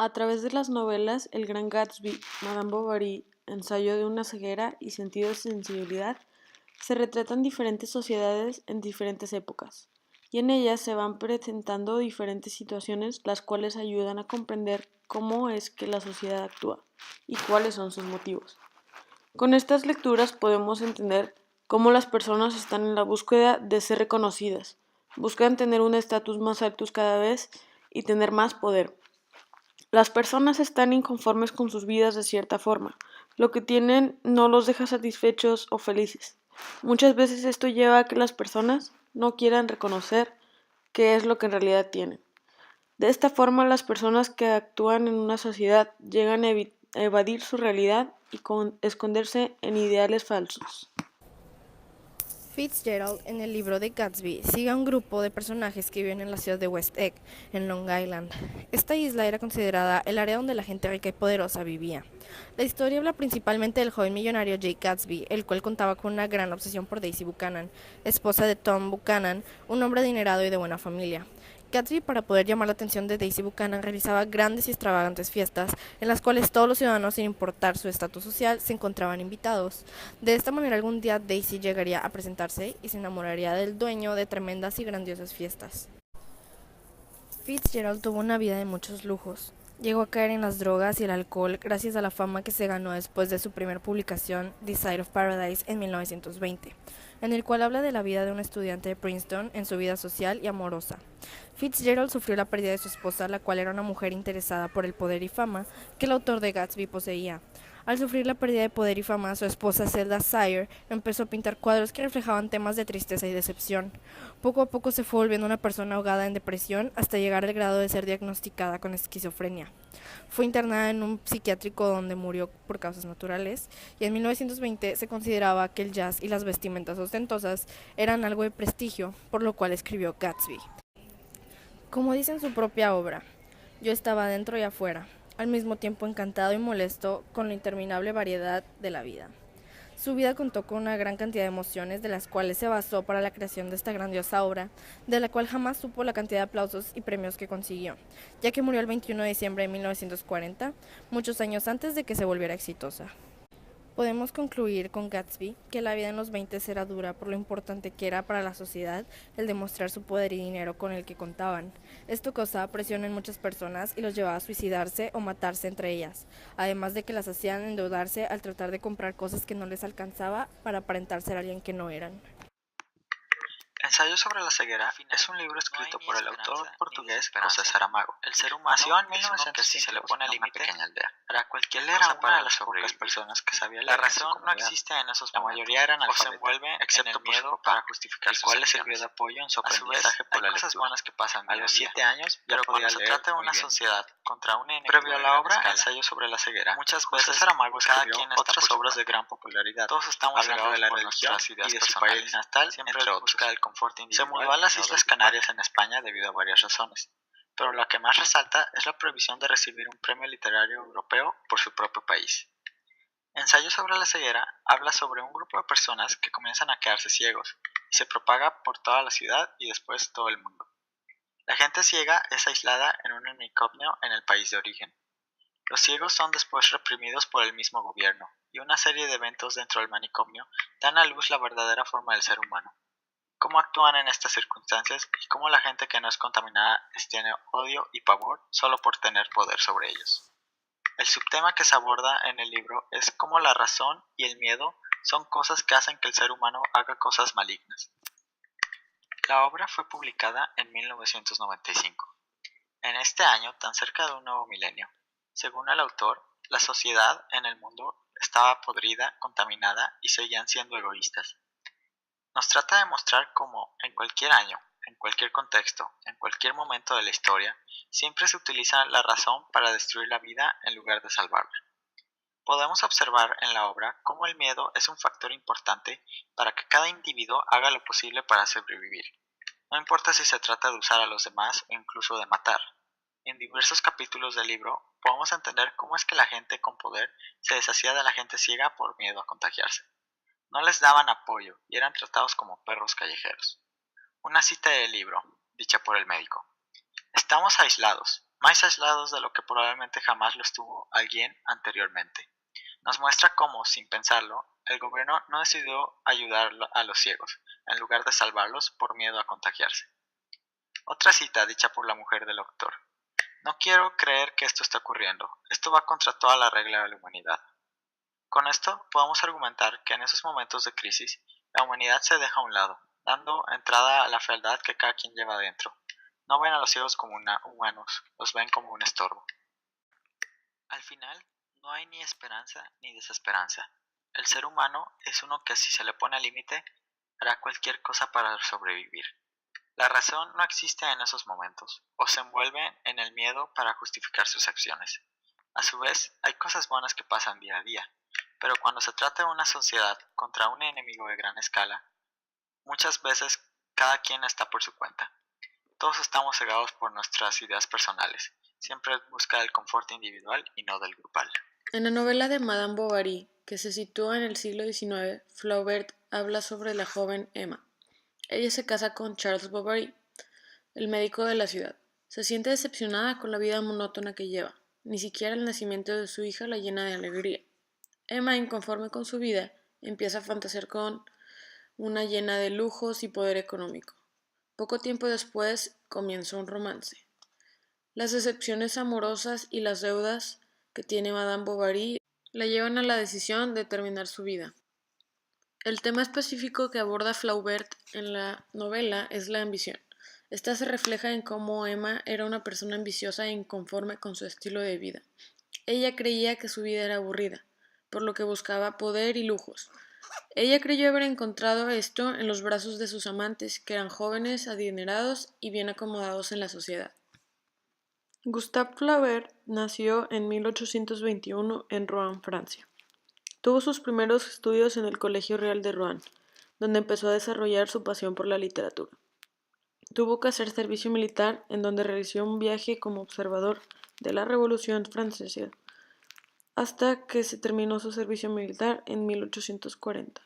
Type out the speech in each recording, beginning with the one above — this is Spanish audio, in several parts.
A través de las novelas El Gran Gatsby, Madame Bovary, Ensayo de una ceguera y Sentido de sensibilidad, se retratan diferentes sociedades en diferentes épocas, y en ellas se van presentando diferentes situaciones las cuales ayudan a comprender cómo es que la sociedad actúa y cuáles son sus motivos. Con estas lecturas podemos entender cómo las personas están en la búsqueda de ser reconocidas, buscan tener un estatus más alto cada vez y tener más poder. Las personas están inconformes con sus vidas de cierta forma. Lo que tienen no los deja satisfechos o felices. Muchas veces esto lleva a que las personas no quieran reconocer qué es lo que en realidad tienen. De esta forma, las personas que actúan en una sociedad llegan a evadir su realidad y esconderse en ideales falsos. Fitzgerald, en el libro de Gatsby, sigue a un grupo de personajes que viven en la ciudad de West Egg, en Long Island. Esta isla era considerada el área donde la gente rica y poderosa vivía. La historia habla principalmente del joven millonario Jake Gatsby, el cual contaba con una gran obsesión por Daisy Buchanan, esposa de Tom Buchanan, un hombre adinerado y de buena familia. Gatsby, para poder llamar la atención de Daisy Buchanan, realizaba grandes y extravagantes fiestas en las cuales todos los ciudadanos, sin importar su estatus social, se encontraban invitados. De esta manera, algún día Daisy llegaría a presentarse y se enamoraría del dueño de tremendas y grandiosas fiestas. Fitzgerald tuvo una vida de muchos lujos. Llegó a caer en las drogas y el alcohol gracias a la fama que se ganó después de su primera publicación, The Side of Paradise, en 1920, en el cual habla de la vida de un estudiante de Princeton en su vida social y amorosa. Fitzgerald sufrió la pérdida de su esposa, la cual era una mujer interesada por el poder y fama que el autor de Gatsby poseía. Al sufrir la pérdida de poder y fama, su esposa Zelda Sire empezó a pintar cuadros que reflejaban temas de tristeza y decepción. Poco a poco se fue volviendo una persona ahogada en depresión hasta llegar al grado de ser diagnosticada con esquizofrenia. Fue internada en un psiquiátrico donde murió por causas naturales, y en 1920 se consideraba que el jazz y las vestimentas ostentosas eran algo de prestigio, por lo cual escribió Gatsby. Como dice en su propia obra, yo estaba dentro y afuera, al mismo tiempo encantado y molesto con la interminable variedad de la vida. Su vida contó con una gran cantidad de emociones de las cuales se basó para la creación de esta grandiosa obra, de la cual jamás supo la cantidad de aplausos y premios que consiguió, ya que murió el 21 de diciembre de 1940, muchos años antes de que se volviera exitosa. Podemos concluir con Gatsby que la vida en los 20 era dura por lo importante que era para la sociedad el demostrar su poder y dinero con el que contaban. Esto causaba presión en muchas personas y los llevaba a suicidarse o matarse entre ellas, además de que las hacían endeudarse al tratar de comprar cosas que no les alcanzaba para aparentar ser alguien que no eran. Ensayo sobre la ceguera es un libro escrito por el autor portugués José Saramago. El ser humano nació en 1900 si se le pone al límite pequeña aldea. Hará cualquier cosa para las pocas personas que sabían leer. La razón no existe en esos momentos. La mayoría eran analfabetos, se envuelve excepto por miedo para justificar sus acciones, el cual le sirvió de apoyo en su aprendizaje por la lectura. Hay cosas buenas que pasan. A los 7 años ya podía leer. Se trata de una sociedad contra un enemigo. Previo a la obra Ensayo sobre la ceguera, muchas veces Saramago escribió otras obras de gran popularidad. Todos estamos hablando de la religión y de su país natal, entre otros. Se mudó a las Islas Canarias en España debido a varias razones, pero la que más resalta es la prohibición de recibir un premio literario europeo por su propio país. Ensayo sobre la ceguera habla sobre un grupo de personas que comienzan a quedarse ciegos y se propaga por toda la ciudad y después todo el mundo. La gente ciega es aislada en un manicomio en el país de origen. Los ciegos son después reprimidos por el mismo gobierno, y una serie de eventos dentro del manicomio dan a luz la verdadera forma del ser humano. Cómo actúan en estas circunstancias y cómo la gente que no es contaminada les tiene odio y pavor solo por tener poder sobre ellos. El subtema que se aborda en el libro es cómo la razón y el miedo son cosas que hacen que el ser humano haga cosas malignas. La obra fue publicada en 1995. En este año, tan cerca de un nuevo milenio, según el autor, la sociedad en el mundo estaba podrida, contaminada y seguían siendo egoístas. Nos trata de mostrar cómo, en cualquier año, en cualquier contexto, en cualquier momento de la historia, siempre se utiliza la razón para destruir la vida en lugar de salvarla. Podemos observar en la obra cómo el miedo es un factor importante para que cada individuo haga lo posible para sobrevivir. No importa si se trata de usar a los demás o incluso de matar. En diversos capítulos del libro podemos entender cómo es que la gente con poder se deshacía de la gente ciega por miedo a contagiarse. No les daban apoyo y eran tratados como perros callejeros. Una cita del libro, dicha por el médico. Estamos aislados, más aislados de lo que probablemente jamás lo estuvo alguien anteriormente. Nos muestra cómo, sin pensarlo, el gobierno no decidió ayudar a los ciegos, en lugar de salvarlos por miedo a contagiarse. Otra cita dicha por la mujer del doctor. No quiero creer que esto está ocurriendo. Esto va contra toda la regla de la humanidad. Con esto podemos argumentar que en esos momentos de crisis, la humanidad se deja a un lado, dando entrada a la fealdad que cada quien lleva dentro. No ven a los ciegos como humanos, los ven como un estorbo. Al final, no hay ni esperanza ni desesperanza. El ser humano es uno que si se le pone al límite, hará cualquier cosa para sobrevivir. La razón no existe en esos momentos, o se envuelve en el miedo para justificar sus acciones. A su vez, hay cosas buenas que pasan día a día, pero cuando se trata de una sociedad contra un enemigo de gran escala, muchas veces cada quien está por su cuenta. Todos estamos cegados por nuestras ideas personales, siempre en busca del confort individual y no del grupal. En la novela de Madame Bovary, que se sitúa en el siglo XIX, Flaubert habla sobre la joven Emma. Ella se casa con Charles Bovary, el médico de la ciudad. Se siente decepcionada con la vida monótona que lleva. Ni siquiera el nacimiento de su hija la llena de alegría. Emma, inconforme con su vida, empieza a fantasear con una llena de lujos y poder económico. Poco tiempo después comienza un romance. Las decepciones amorosas y las deudas que tiene Madame Bovary la llevan a la decisión de terminar su vida. El tema específico que aborda Flaubert en la novela es la ambición. Esta se refleja en cómo Emma era una persona ambiciosa e inconforme con su estilo de vida. Ella creía que su vida era aburrida, por lo que buscaba poder y lujos. Ella creyó haber encontrado esto en los brazos de sus amantes, que eran jóvenes, adinerados y bien acomodados en la sociedad. Gustave Flaubert nació en 1821 en Rouen, Francia. Tuvo sus primeros estudios en el Colegio Real de Rouen, donde empezó a desarrollar su pasión por la literatura. Tuvo que hacer servicio militar, en donde realizó un viaje como observador de la Revolución Francesa, hasta que se terminó su servicio militar en 1840.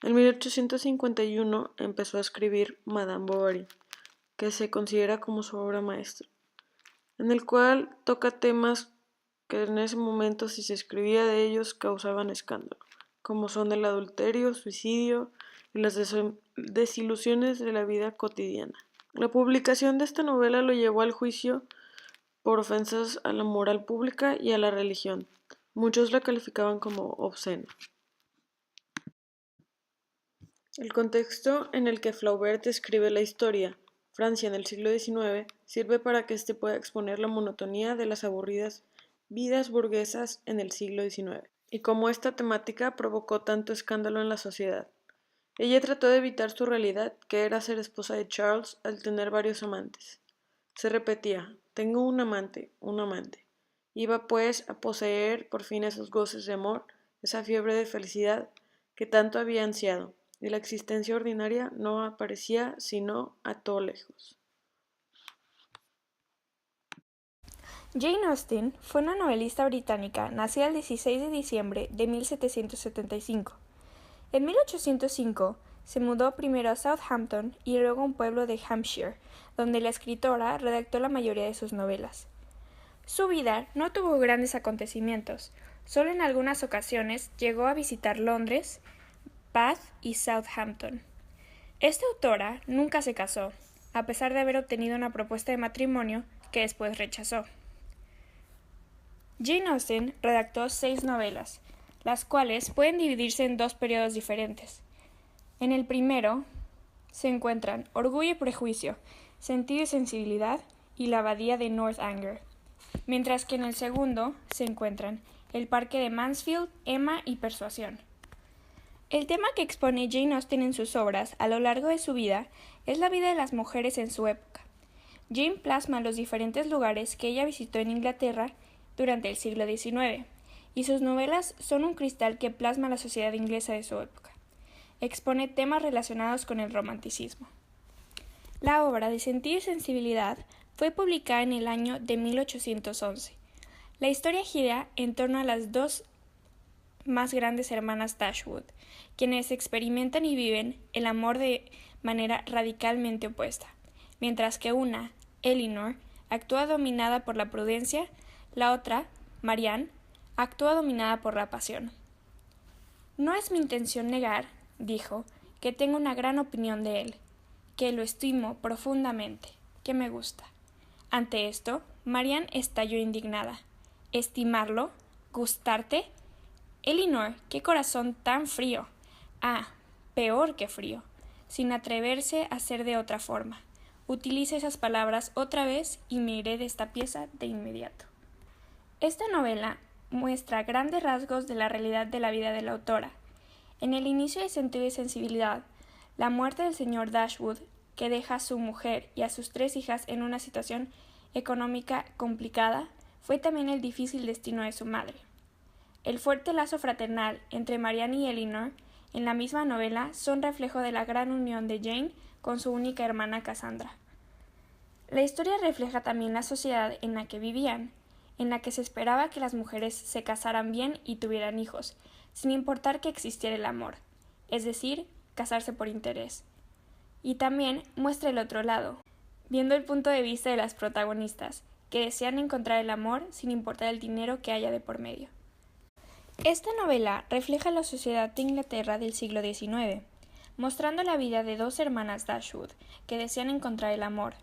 En 1851 empezó a escribir Madame Bovary, que se considera como su obra maestra, en el cual toca temas que en ese momento, si se escribía de ellos, causaban escándalo, como son el adulterio, suicidio y las desilusiones de la vida cotidiana. La publicación de esta novela lo llevó al juicio por ofensas a la moral pública y a la religión. Muchos la calificaban como obscena. El contexto en el que Flaubert escribe la historia, Francia en el siglo XIX, sirve para que éste pueda exponer la monotonía de las aburridas vidas burguesas en el siglo XIX, y cómo esta temática provocó tanto escándalo en la sociedad. Ella trató de evitar su realidad, que era ser esposa de Charles al tener varios amantes. Se repetía, tengo un amante, un amante. Iba pues a poseer por fin esos goces de amor, esa fiebre de felicidad que tanto había ansiado, y la existencia ordinaria no aparecía sino a todo lejos. Jane Austen fue una novelista británica nacida el 16 de diciembre de 1775. En 1805 se mudó primero a Southampton y luego a un pueblo de Hampshire, donde la escritora redactó la mayoría de sus novelas. Su vida no tuvo grandes acontecimientos, solo en algunas ocasiones llegó a visitar Londres, Bath y Southampton. Esta autora nunca se casó, a pesar de haber obtenido una propuesta de matrimonio que después rechazó. Jane Austen redactó 6 novelas, las cuales pueden dividirse en 2 periodos diferentes. En el primero se encuentran Orgullo y Prejuicio, Sentido y Sensibilidad y La Abadía de Northanger, mientras que en el segundo se encuentran El Parque de Mansfield, Emma y Persuasión. El tema que expone Jane Austen en sus obras a lo largo de su vida es la vida de las mujeres en su época. Jane plasma los diferentes lugares que ella visitó en Inglaterra durante el siglo XIX, y sus novelas son un cristal que plasma la sociedad inglesa de su época. Expone temas relacionados con el romanticismo. La obra de Sentido y Sensibilidad fue publicada en el año de 1811. La historia gira en torno a las 2 más grandes hermanas Dashwood, quienes experimentan y viven el amor de manera radicalmente opuesta, mientras que una, Elinor, actúa dominada por la prudencia, la otra, Marianne, actúa dominada por la pasión. No es mi intención negar, dijo, que tengo una gran opinión de él, que lo estimo profundamente, que me gusta. Ante esto, Marianne estalló indignada. ¿Estimarlo? ¿Gustarte? Elinor, qué corazón tan frío. Ah, peor que frío, sin atreverse a ser de otra forma. Utilice esas palabras otra vez y me iré de esta pieza de inmediato. Esta novela muestra grandes rasgos de la realidad de la vida de la autora. En el inicio de Sentido y Sensibilidad, la muerte del señor Dashwood, que deja a su mujer y a sus 3 hijas en una situación económica complicada, fue también el difícil destino de su madre. El fuerte lazo fraternal entre Marianne y Elinor en la misma novela son reflejo de la gran unión de Jane con su única hermana Cassandra. La historia refleja también la sociedad en la que vivían, en la que se esperaba que las mujeres se casaran bien y tuvieran hijos, sin importar que existiera el amor, es decir, casarse por interés. Y también muestra el otro lado, viendo el punto de vista de las protagonistas, que desean encontrar el amor sin importar el dinero que haya de por medio. Esta novela refleja la sociedad de Inglaterra del siglo XIX, mostrando la vida de 2 hermanas Dashwood que desean encontrar el amor,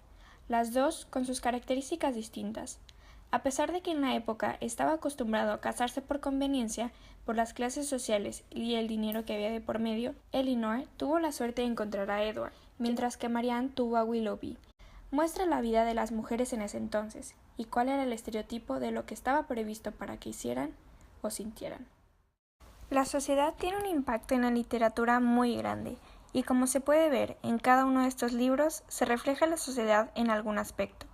las dos con sus características distintas. A pesar de que en la época estaba acostumbrado a casarse por conveniencia, por las clases sociales y el dinero que había de por medio, Elinor tuvo la suerte de encontrar a Edward, mientras que Marianne tuvo a Willoughby. Muestra la vida de las mujeres en ese entonces, y cuál era el estereotipo de lo que estaba previsto para que hicieran o sintieran. La sociedad tiene un impacto en la literatura muy grande, y como se puede ver en cada uno de estos libros, se refleja la sociedad en algún aspecto,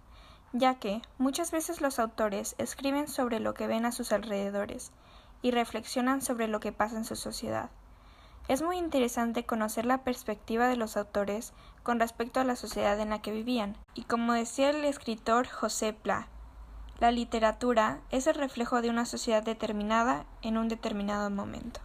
ya que muchas veces los autores escriben sobre lo que ven a sus alrededores y reflexionan sobre lo que pasa en su sociedad. Es muy interesante conocer la perspectiva de los autores con respecto a la sociedad en la que vivían, y como decía el escritor José Pla, la literatura es el reflejo de una sociedad determinada en un determinado momento.